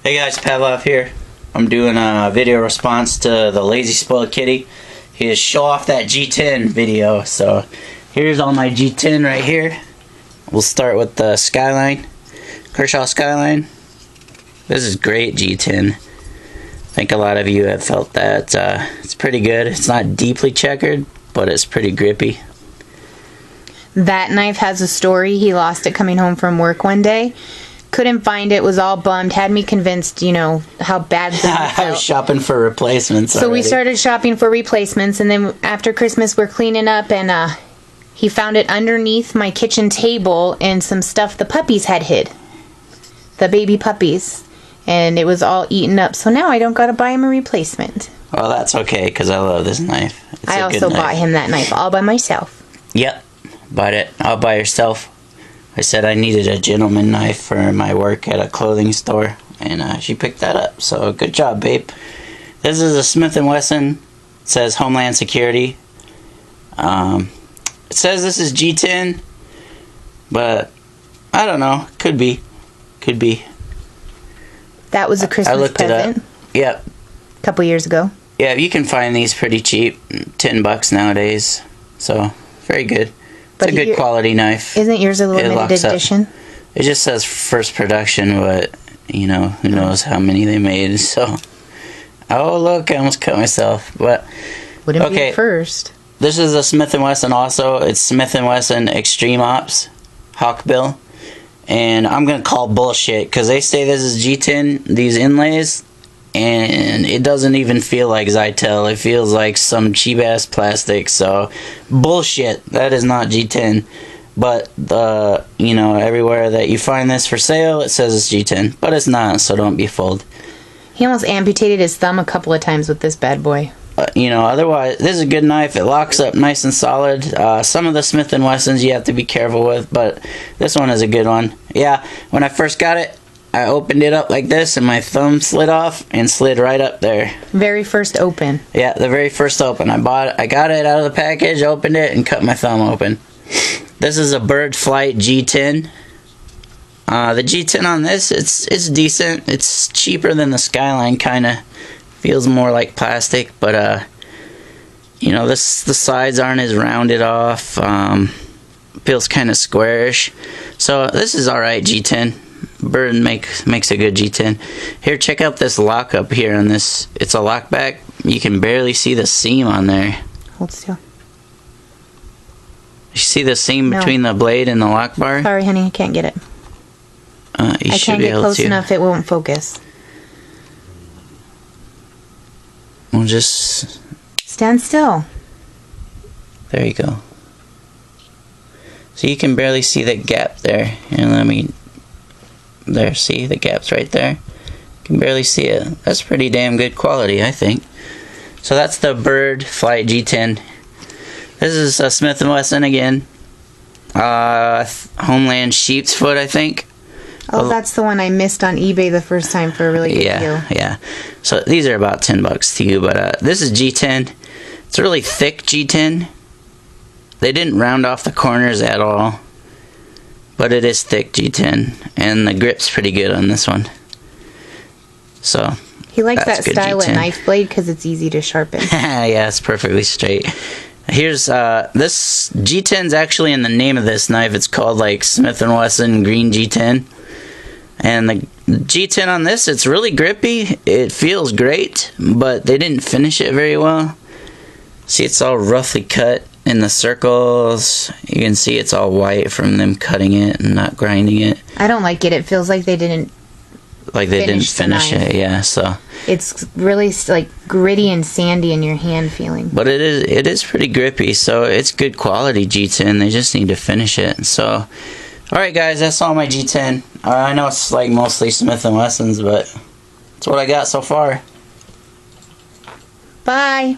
Hey guys, Pavlov here. I'm doing a video response to the Lazy Spoiled Kitty. He is show off that G10 video. So here's all my G10 right here. We'll start with the Skyline, Kershaw Skyline. This is great G10. I think a lot of you have felt that. It's pretty good. It's not deeply checkered, but it's pretty grippy. That knife has a story. He lost it coming home from work one day. Couldn't find it, was all bummed, had me convinced, you know, how bad the knife felt. I was shopping for replacements So we started shopping for replacements, and then after Christmas we're cleaning up, and he found it underneath my kitchen table and some stuff the puppies had hid. The baby puppies. And it was all eaten up. So now I don't gotta buy him a replacement. Well, that's okay, because I love this knife. It's I also bought him that knife all by myself. Yep. Bought it all by yourself. I said I needed a gentleman knife for my work at a clothing store, and she picked that up. So good job, babe. This is a Smith & Wesson. It says Homeland Security. It says this is G10, but I don't know. Could be. Could be. That was a Christmas I looked present. it up. Yep. A couple years ago. Yeah, you can find these pretty cheap. $10 nowadays. So, very good. It's a good quality knife. Isn't yours a limited edition? It just says first production, but, you know, who knows how many they made, so. Oh, look, I almost cut myself, but. Wouldn't be first. This is a Smith & Wesson also. It's Smith & Wesson Extreme Ops Hawkbill. And I'm going to call bullshit, because they say this is G10, these inlays, and it doesn't even feel like Zytel. It feels like some cheap-ass plastic, so bullshit. That is not G10. But, you know, everywhere that you find this for sale, it says it's G10. But it's not, so don't be fooled. He almost amputated his thumb a couple of times with this bad boy. You know, otherwise, this is a good knife. It locks up nice and solid. Some of the Smith & Wessons you have to be careful with, but this one is a good one. Yeah, when I first got it, I opened it up like this, and my thumb slid off and slid right up there. Very first open. Yeah, the very first open. I got it out of the package, opened it, and cut my thumb open. This is a Bird Flight G10. The G10 on this, it's decent. It's cheaper than the Skyline, kind of. Feels more like plastic, but you know, the sides aren't as rounded off. Feels kind of squarish. So this is alright G10. Bird makes a good G10. Here, check out this lock up here on this. It's a lockback. You can barely see the seam on there. Hold still. You see the seam between the blade and the lock bar? Sorry, honey, I can't get it. I can't get close enough, it won't focus. We'll just... Stand still. There you go. So you can barely see the gap there. And let me... There, see? The gap's right there. You can barely see it. That's pretty damn good quality, I think. So that's the Bird Flight G10. This is a Smith & Wesson again. Homeland Sheep's Foot, I think. Oh, that's the one I missed on eBay the first time for a really good deal. Yeah. So these are about $10 to you, but this is G10. It's a really thick G10. They didn't round off the corners at all, but it is thick G10, and the grip's pretty good on this one. So he likes that style of knife blade because it's easy to sharpen. Yeah, it's perfectly straight. Here's this G10's actually in the name of this knife. It's called like Smith & Wesson Green G10. And the G10 on this, it's really grippy. It feels great, but they didn't finish it very well. See, it's all roughly cut in the circles. You can see it's all white from them cutting it and not grinding it. I don't like it. It feels like they didn't finish it. Yeah, so it's really like gritty and sandy in your hand feeling. But it is pretty grippy, so it's good quality G10. They just need to finish it. So, alright guys, that's all my G10. I know it's like mostly Smith & Wessons, but that's what I got so far. Bye.